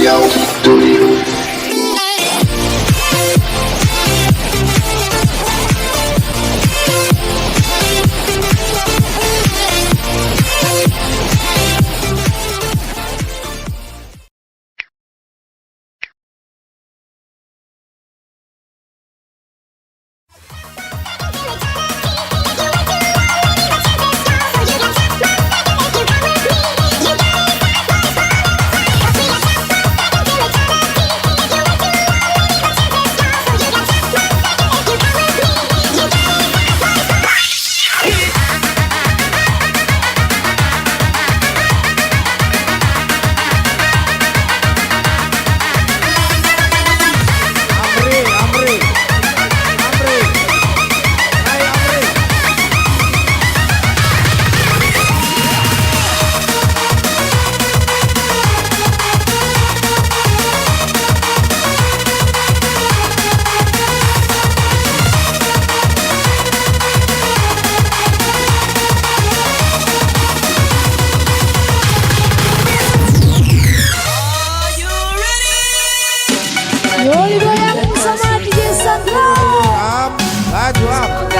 Spesial Studio.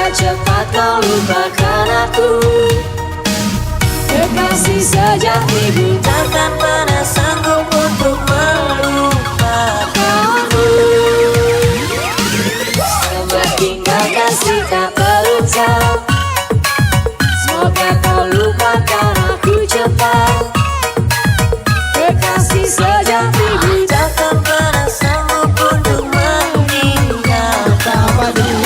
Cepat kau lupakan aku, kekasih sejatiku. Takkan pernah sanggup untuk melupakanmu. Semakin kekasih tak berusaha, semoga kau lupakan aku cepat. Kekasih sejatiku. Takkan pernah sanggup untuk meninggalkanmu.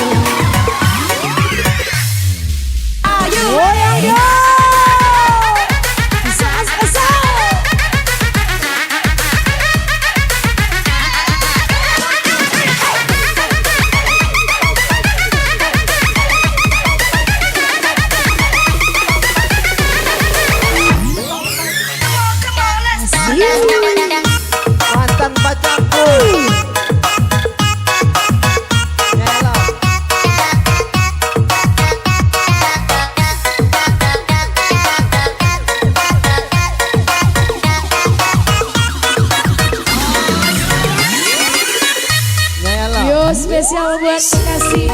Mantan pacarku. Yo spesial buat kekasih.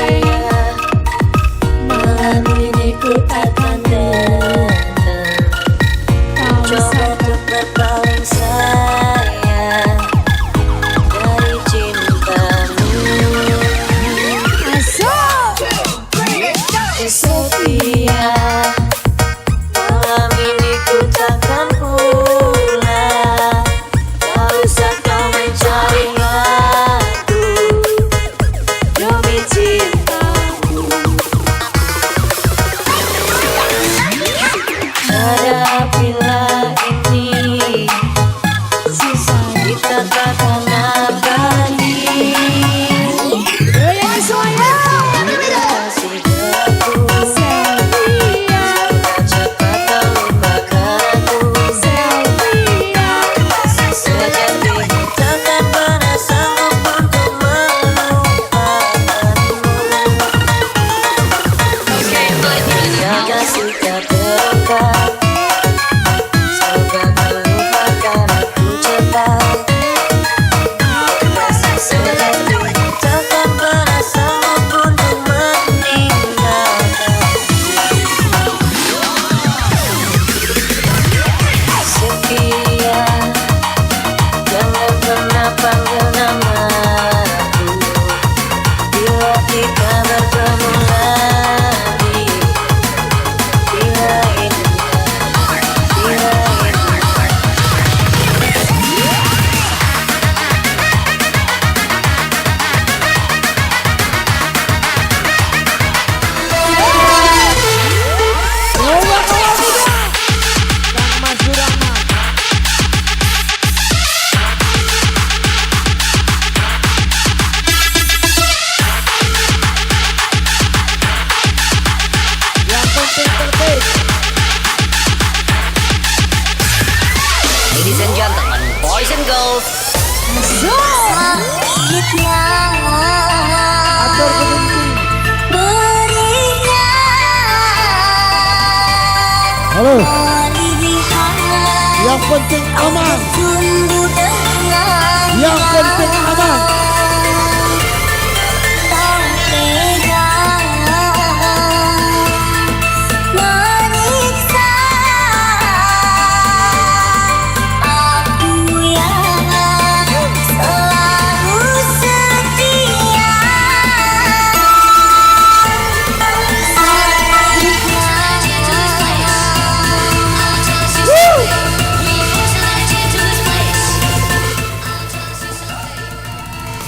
Malam ini ku takkan datang. Coba untuk berpaling sayang dari cintamu. Setia, malam ini ku takkan pulang. Tak usah kau mencari aku demi cintamu. Hadapilah ini, sisa kita takkan abadi. Kasih aku, cepat kau lupakan aku. Sejati takkan pernah sanggup untuk melupakanmu. Jaga sikap terungkap, semoga kau lupakan aku cepat. Sejati takkan pernah sanggup untuk meninggalkanmu. Setia, jangan pernah panggil namaku bila kita bertemu lagi. Bila ini, bila ini. Ladies and gentlemen, boys and girls. Atur kelinci. Halo. Yang penting aman. penting aman. Menyiksa aku yang selalu setia.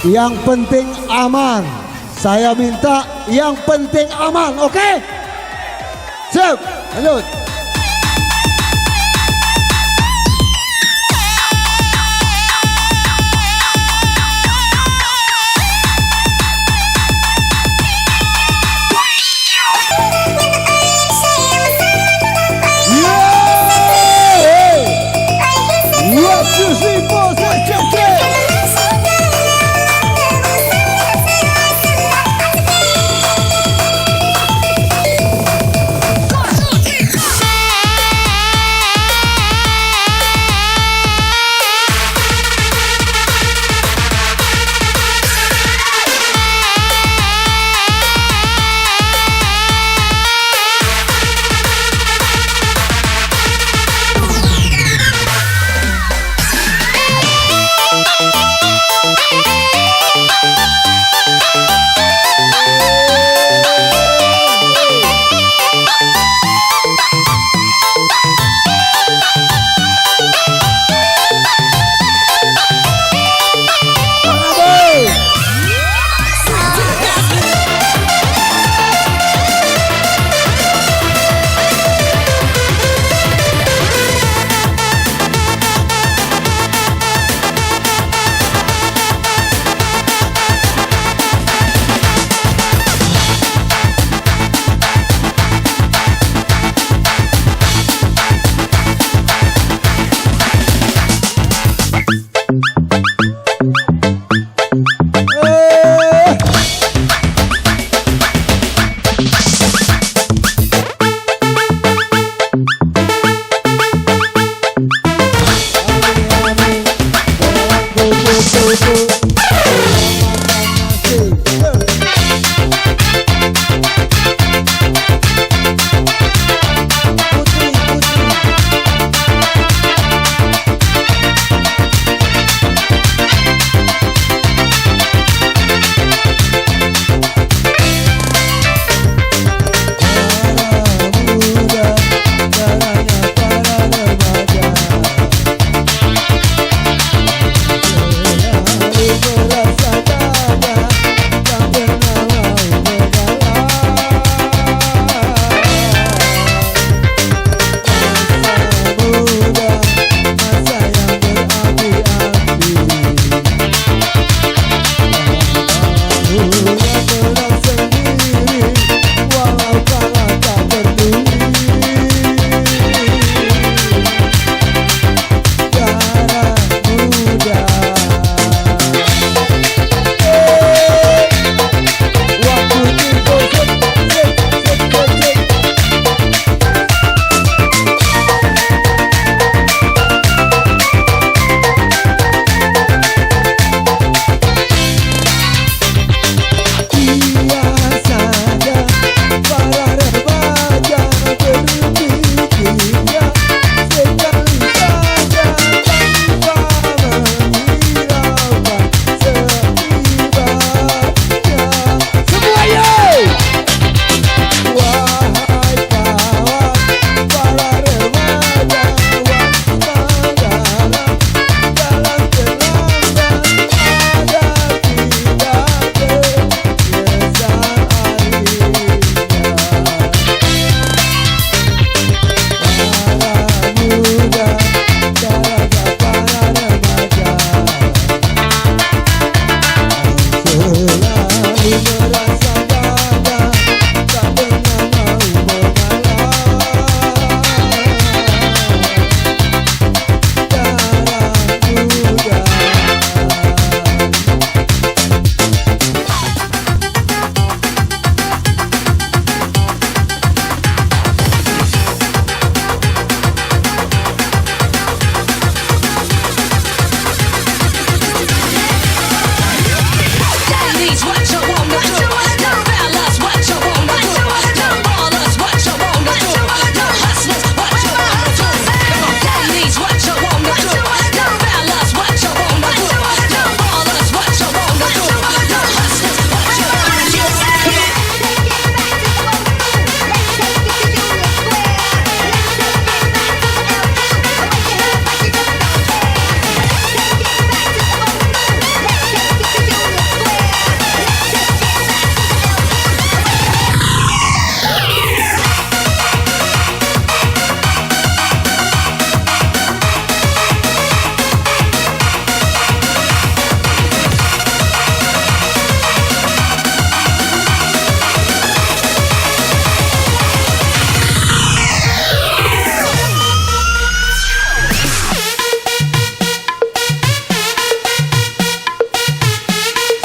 Yang penting aman. Saya minta yang penting aman, oke? Siap, lanjut.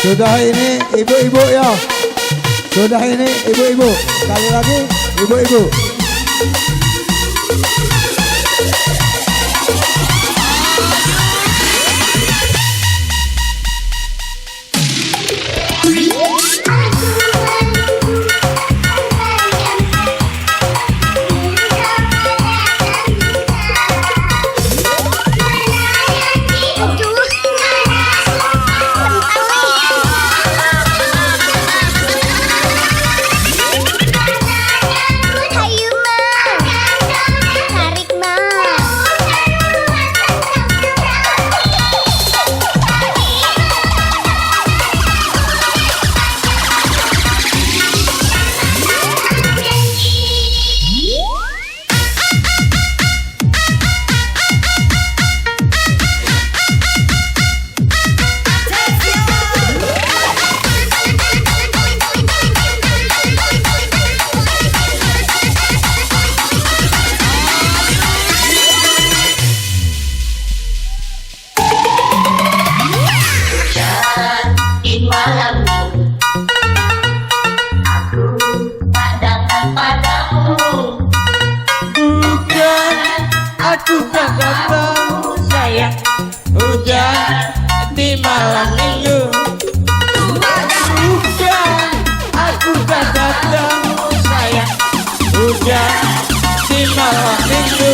Sudah ini ibu-ibu ya. Sudah ini ibu-ibu. Sekali lagi ibu-ibu. Aku tak datang sayang, hujan di malam minggu. Hujan, aku tak datang sayang, hujan di malam minggu.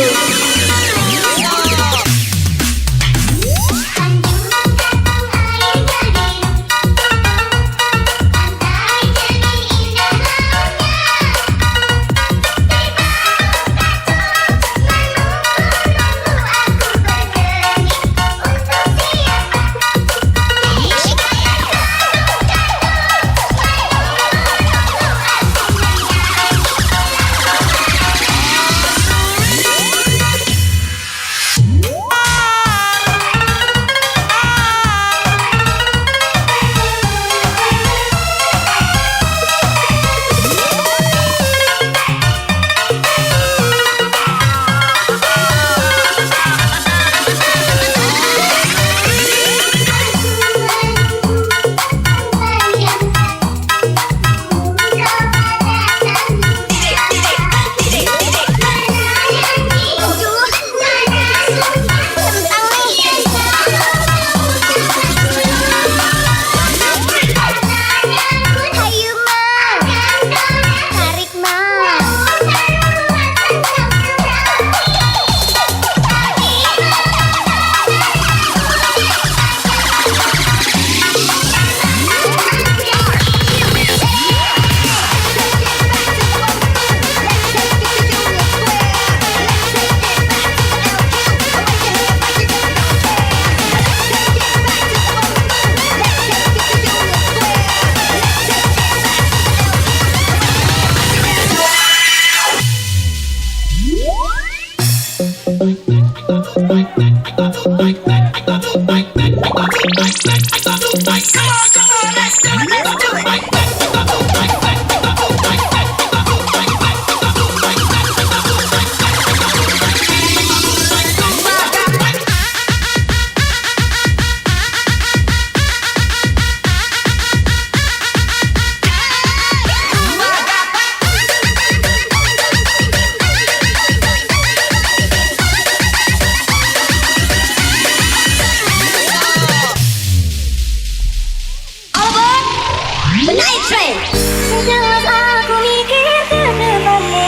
Sejelas aku mikir ke depannya,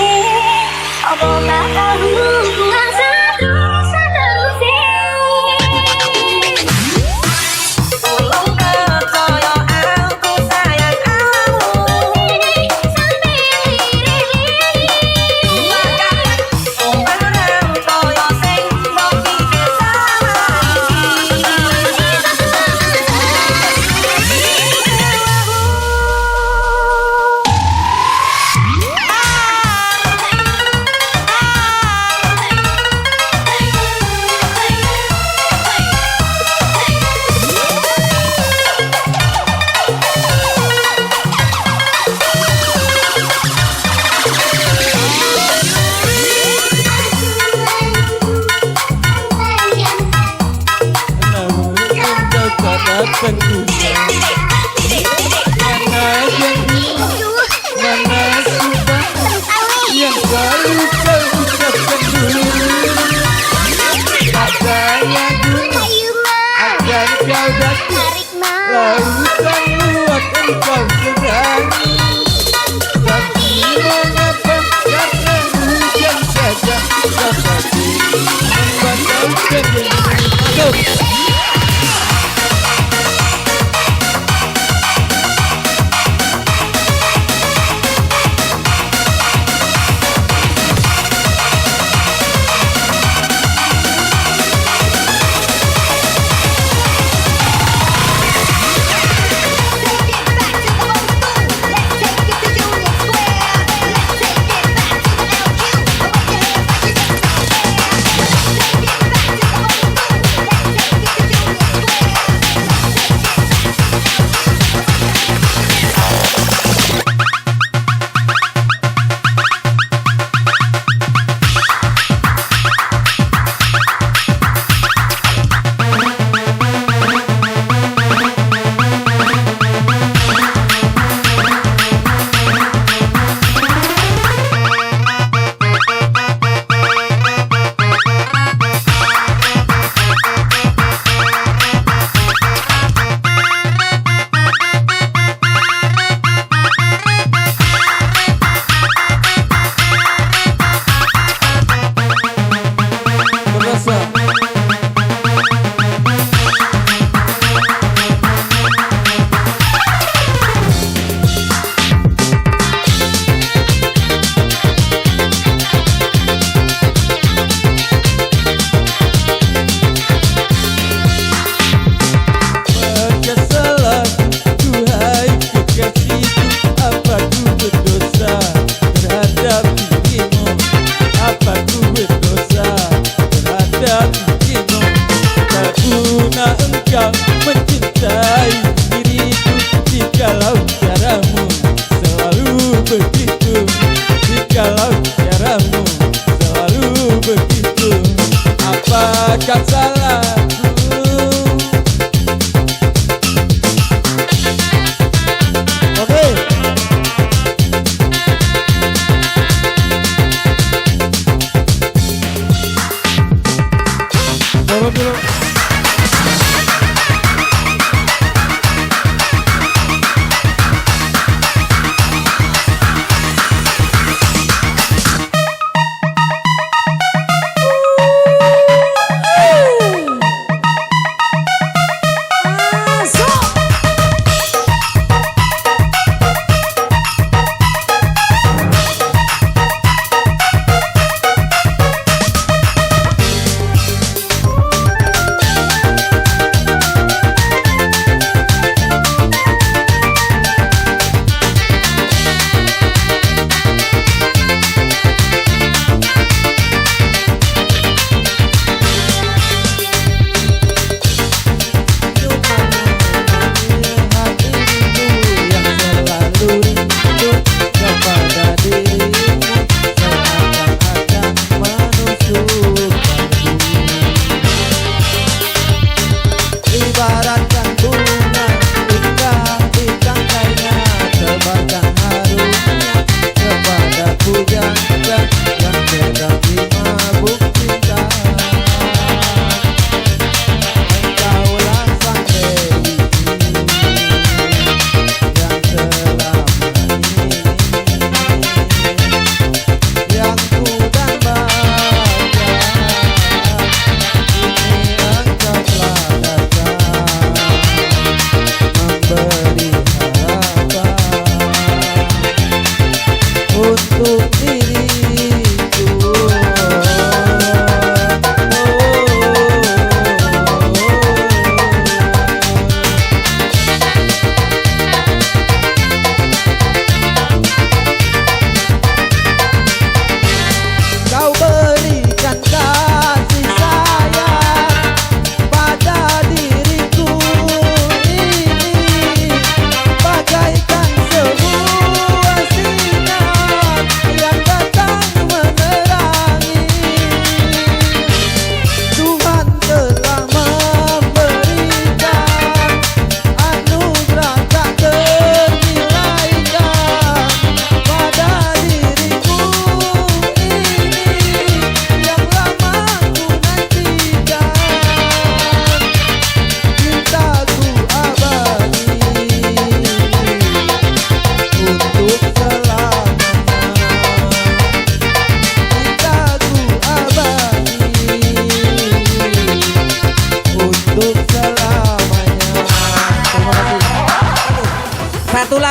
apa bakal hubungan seterusnya terusir. Tolong percaya aku sayang kamu. Sampai Barang kaya sing mbok pikir sama. Let's take it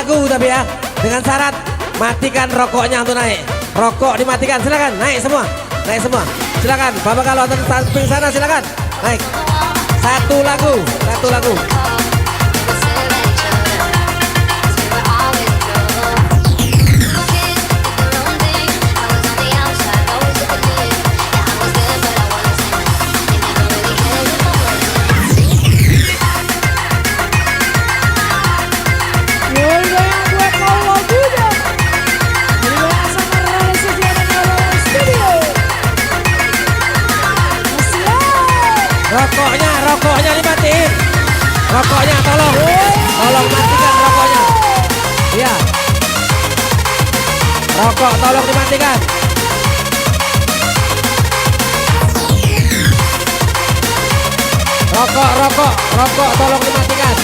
lagu tapi ya, dengan syarat matikan rokoknya untuk naik. Rokok dimatikan, silakan naik semua, silakan. Bapak kalau di samping sana silakan naik. Satu lagu. Rokoknya dimatiin. Rokoknya tolong matikan rokoknya. Iya. Rokok tolong dimatikan. Rokok tolong dimatikan.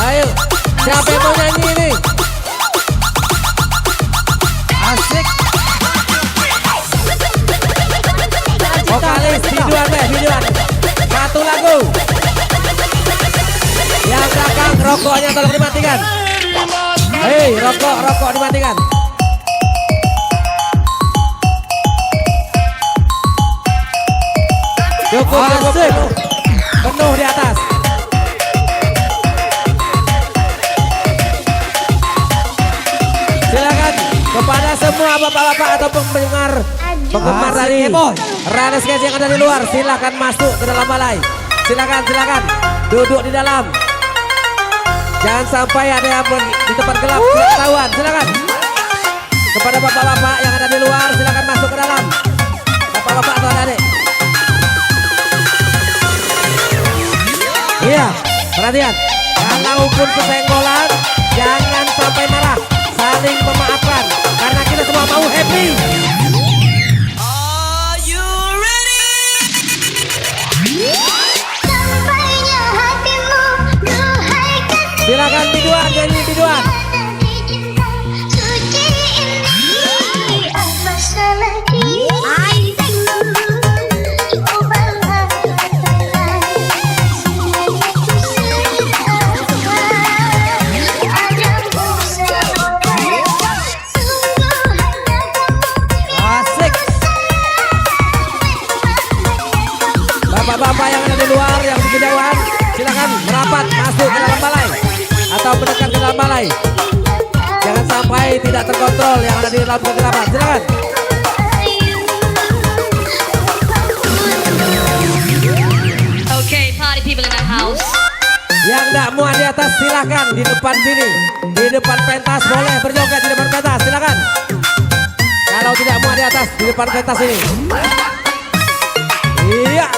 Ayo, siapa yang mau nyanyi ini? Asik. Vokalis videoan. Satu lagu. Yang belakang rokoknya tolong dimatikan. Hei, rokok dimatikan. Cukup. Penuh di atas. Silakan kepada semua bapak-bapak atau penggemar dari Ranes Guys yang ada di luar, silakan masuk ke dalam balai. Silakan duduk di dalam. Jangan sampai ada yang di tempat gelap ketahuan. Silakan kepada bapak-bapak yang ada di luar, silakan masuk ke dalam. Bapak-bapak atau adik. Iya, perhatian. Kalaupun kesenggolan, jangan sampai marah. Saling memaafkan karena kita semua mau happy. Are you ready? Silakan biduan, nyanyi biduan. Bapak-bapak yang ada di luar, yang di kejauhan, silakan merapat masuk ke dalam balai atau mendekat ke dalam balai. Jangan sampai tidak terkontrol yang ada di dalam kegelapan. Silakan. Okay, party people in the house. Yang tidak muat di atas silakan di depan sini, di depan pentas boleh berjoget di depan pentas. Silakan. Kalau tidak muat di atas di depan pentas ini. Iya.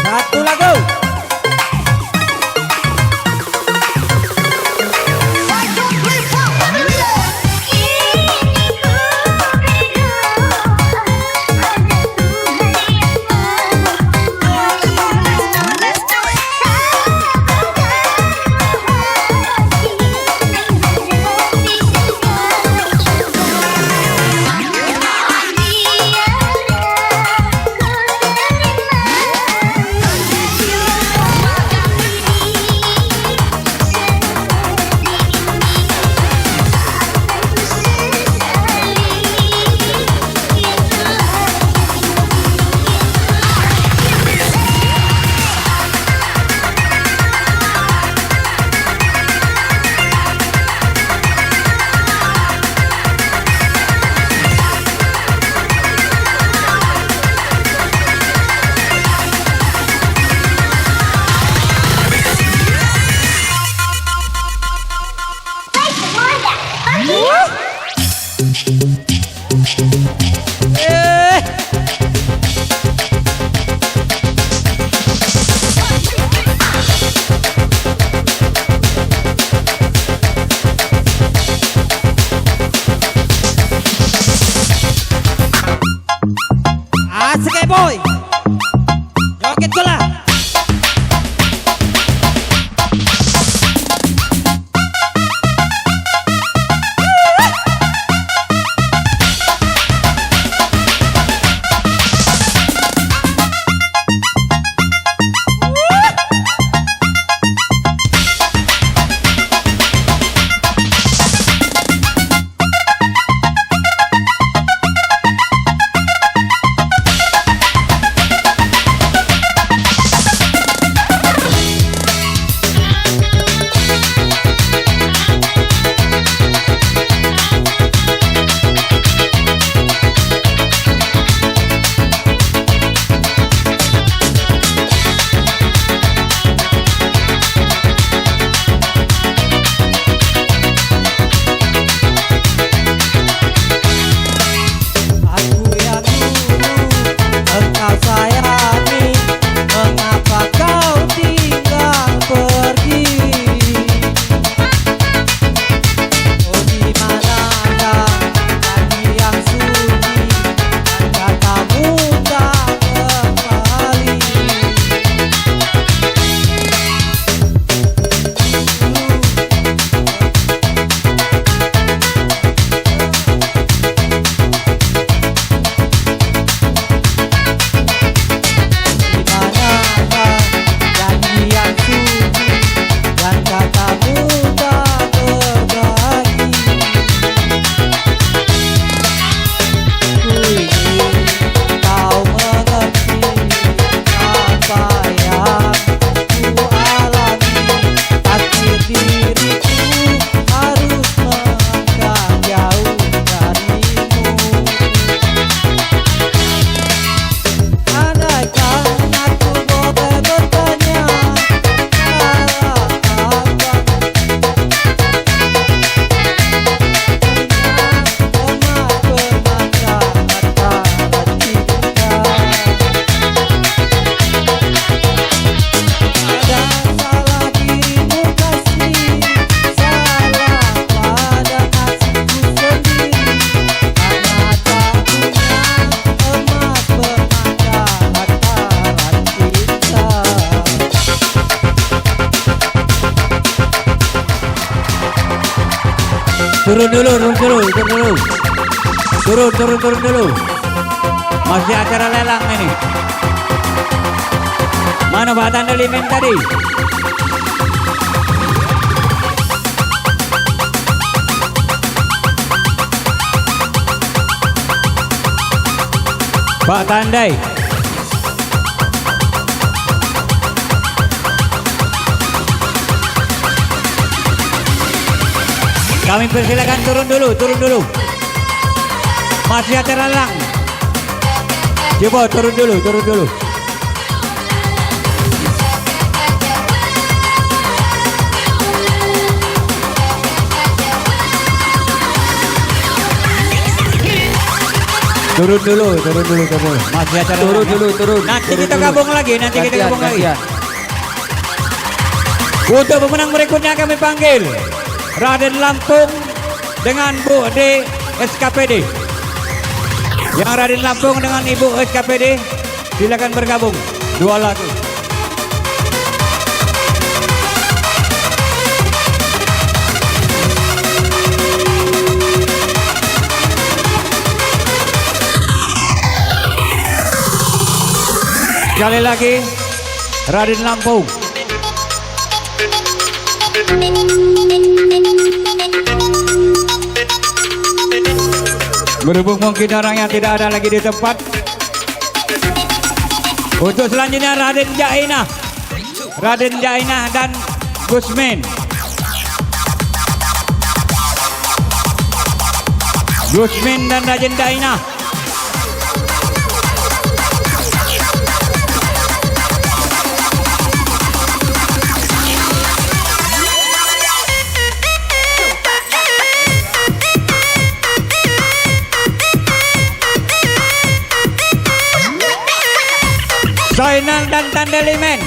Satu lagu. Asik boy. Joget bola. Turun dulu. Turun dulu. Masih acara lelang ini. Mana Pak Tanda Limen tadi? Pak Tandai. Kami persilakan turun dulu. Masih acara lelang. Coba turun dulu. Turun dulu. Masih acara Turun. Nanti kita gabung lagi. Untuk pemenang berikutnya kami panggil Raden Lampung dengan Bu D SKPD. Yang Raden Lampung dengan Ibu SKPD silakan bergabung. 2 lagu. Sekali lagi Raden Lampung. Berhubung mungkin orang yang tidak ada lagi di tempat. Untuk selanjutnya Raden Jainah dan Gusmin. Gusmin dan Raden Jainah. Zainal dan Tandelimen.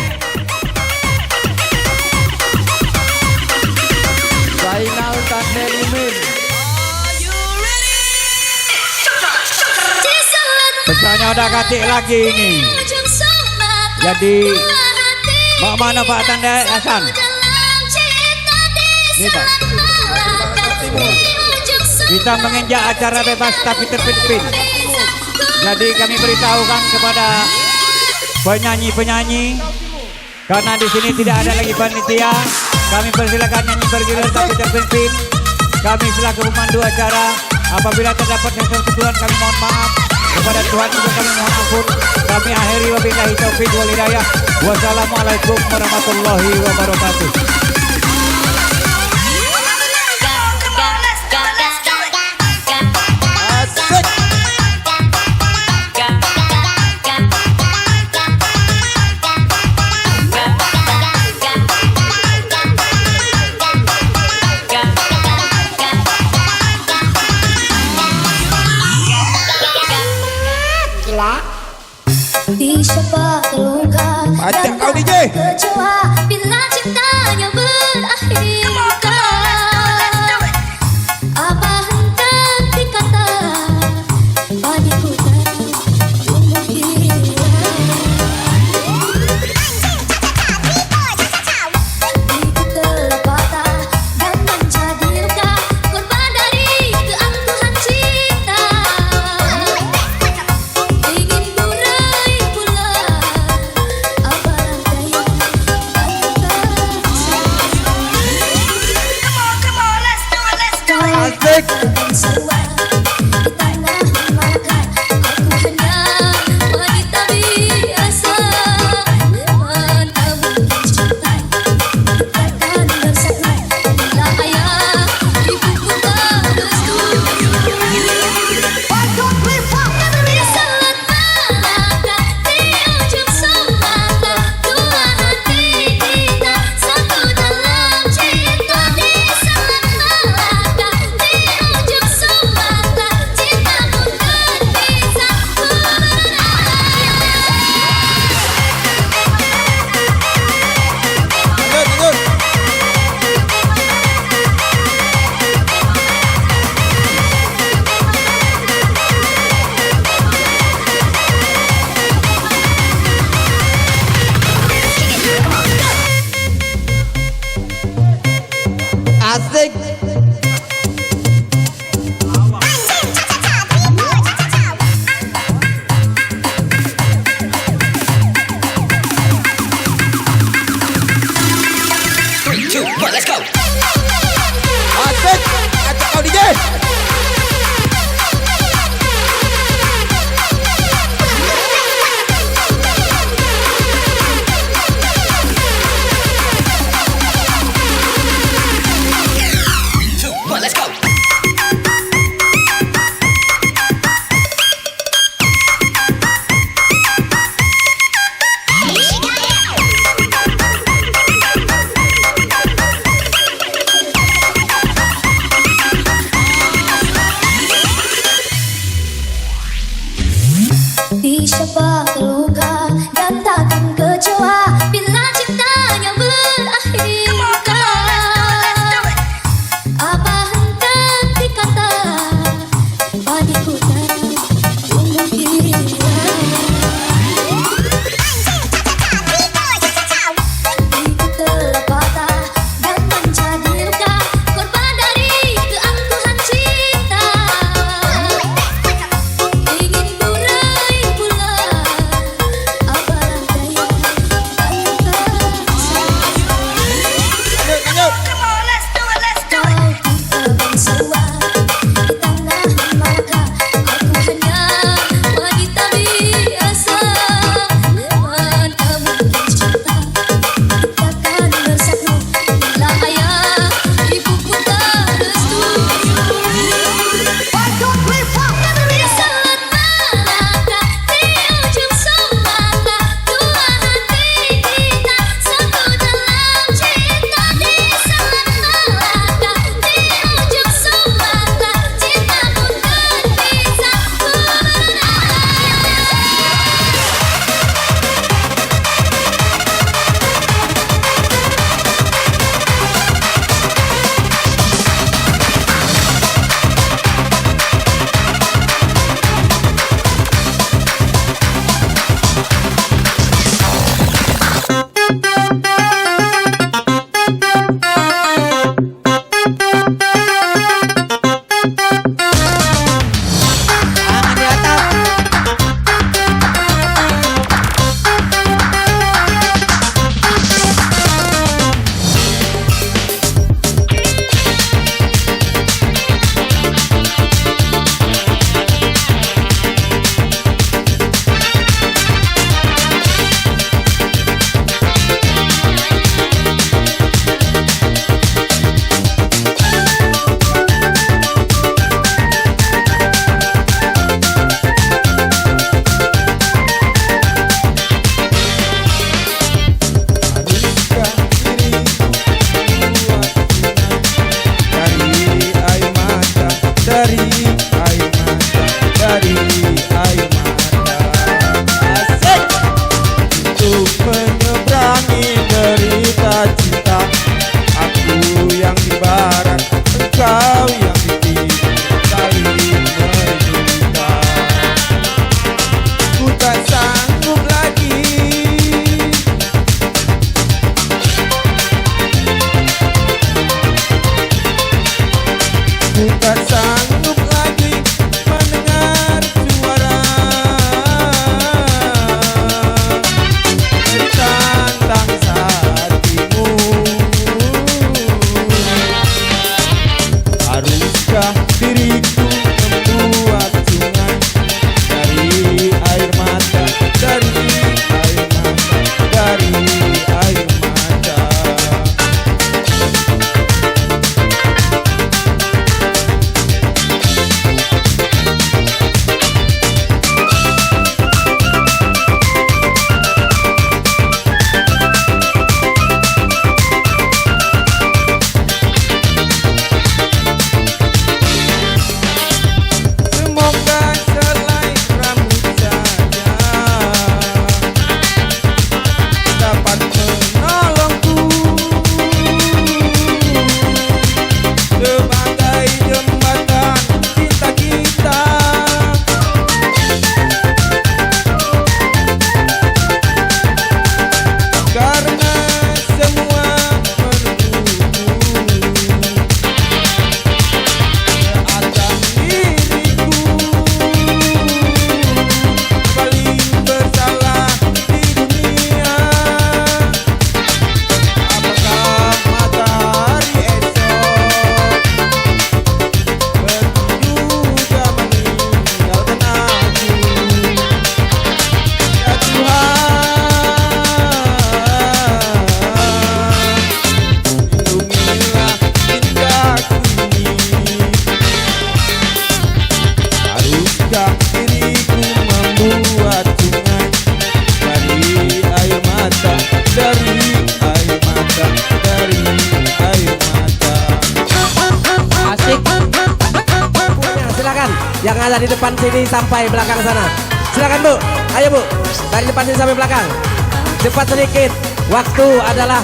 Pesannya udah katik lagi ini. Jadi mau mana Pak Tanda Hasan? Ini Pak. Kita menginjak acara bebas tapi terpimpin. Jadi kami beritahukan kepada penyanyi-penyanyi, karena di sini tidak ada lagi panitia, kami persilakan nyanyi bergiliran tapi terpimpin. Kami selaku pemandu acara, apabila terdapat kesalahan kami mohon maaf. Kepada Tuhan juga kami mohon ampun. Kami akhiri wabillahi taufiq wal hidayah. Wassalamualaikum warahmatullahi wabarakatuh. Di siapa terluka Acak kau DJ. kecewa bila cintanya berakhir. Apa hendak dikata bagiku tunggu Iku telah patah dan menjadi luka, korban dari keangkuhan cinta. Ingin ku raih pula apa daya yang ada di depan sini sampai belakang sana. Silakan Bu, ayo Bu, dari depan sini sampai belakang. Cepat sedikit, waktu adalah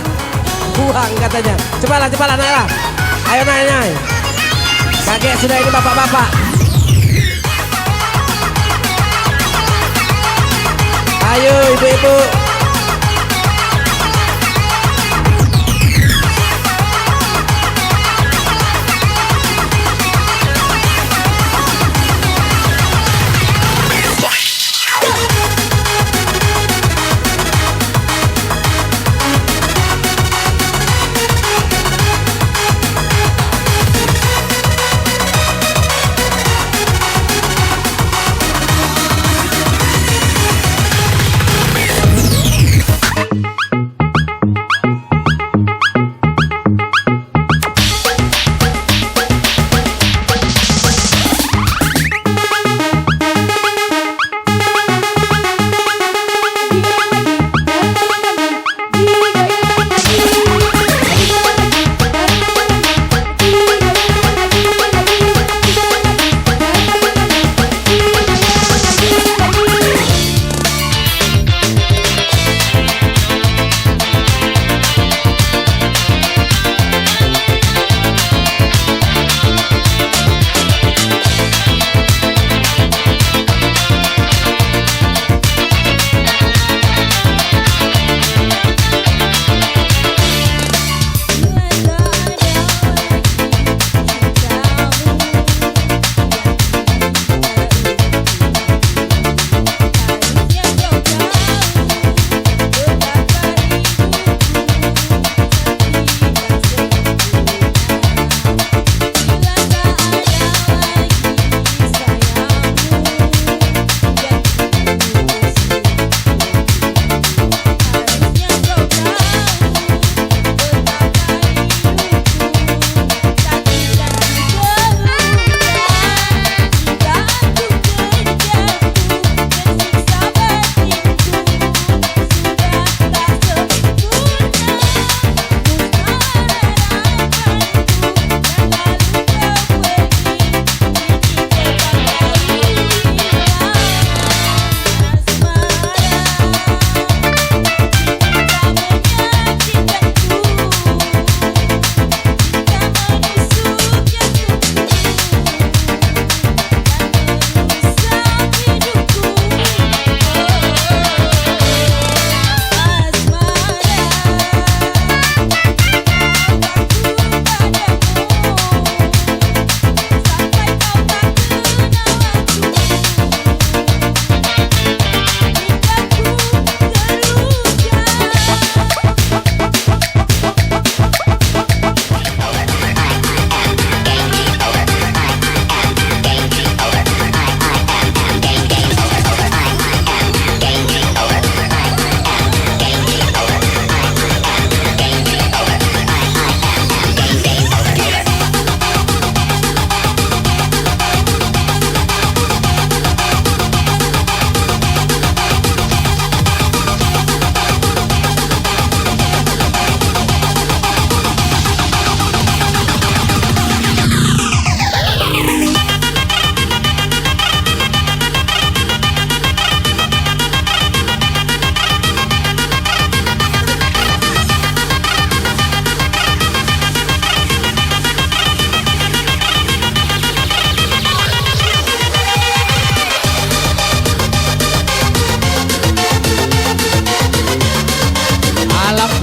buang katanya. Cepatlah naiklah. Ayo naik. Kakek sudah ini bapak-bapak. Ayo ibu-ibu.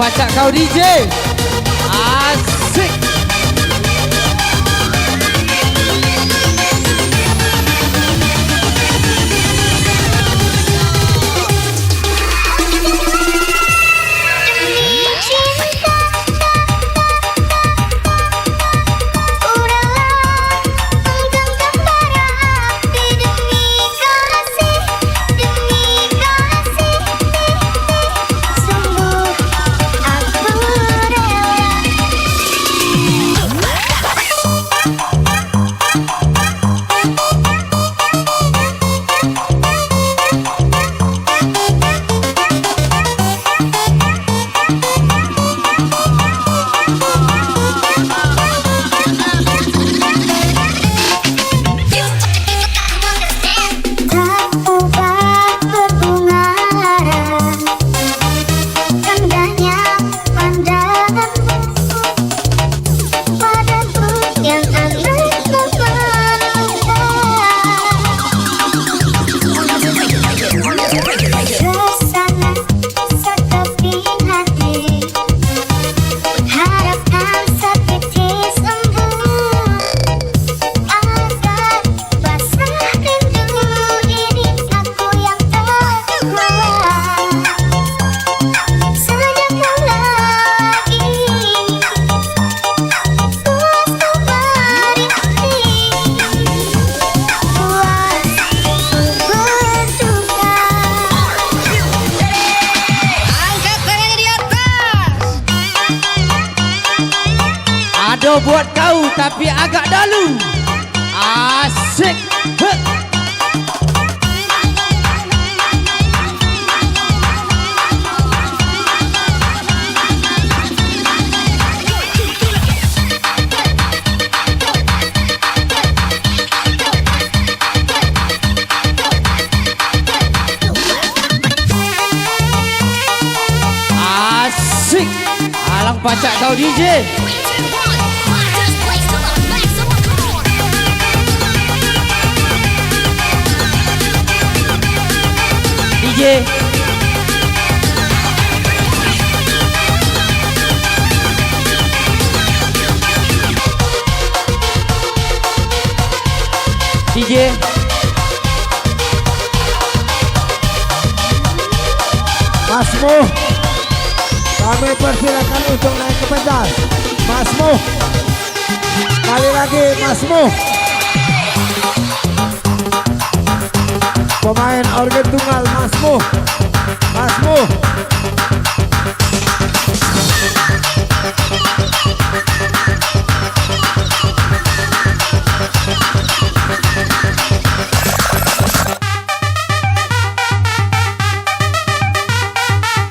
Pacak kau DJ. Asik. Sungguh aku buat kau tapi agak dalu. Asik. Heh. Asik. Alang pacak kau DJ. 3, 2, 1, watch this place, come on, make someone come on. DJ. DJ. Masmu, kami persilakan untuk naik ke pentas. Masmu, kali lagi Masmu. Pemain organ tunggal Masmu, Masmu.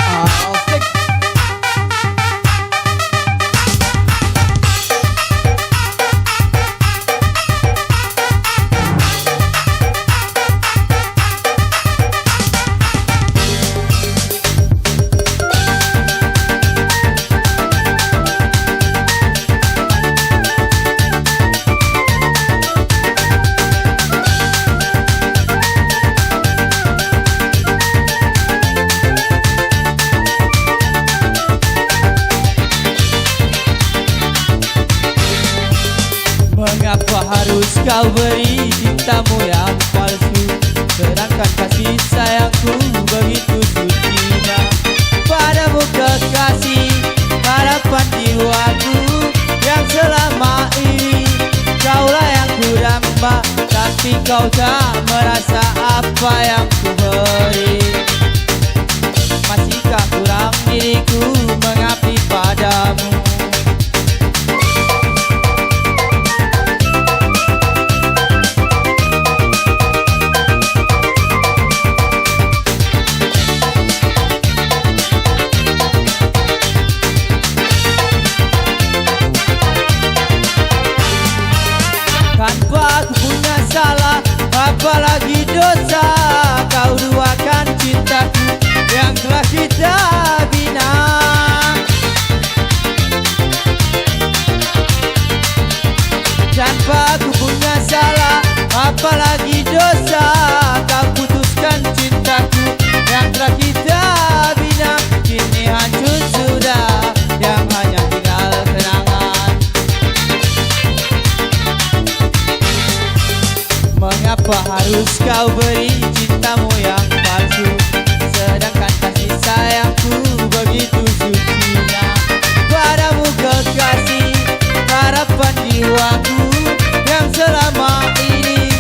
Asik. Mengapa harus kau beri cintamu yang palsu, sedangkan kasih sayangku begitu sucinya. Padamu kekasih, harapan jiwaku yang selama ini kaulah yang ku damba, tapi kau tak merasa apa yang ku beri. Masihkah kurang diriku mengabdi padamu? Tanpa aku punya salah, apalagi dosa, kau duakan cintaku yang telah kita bina. Tanpa aku punya salah, apalagi dosa, kau putuskan cintaku yang telah kita bina. Kini hancur sudah, yang hanya tinggal kenangan. Mengapa harus kau beri cintamu yang palsu, sedangkan kasih sayangku begitu sucinya. Padamu kekasih, harapan jiwaku yang selama ini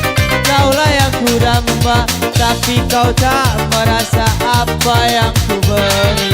kaulah yang ku damba, tapi kau tak merasa apa yang ku beri.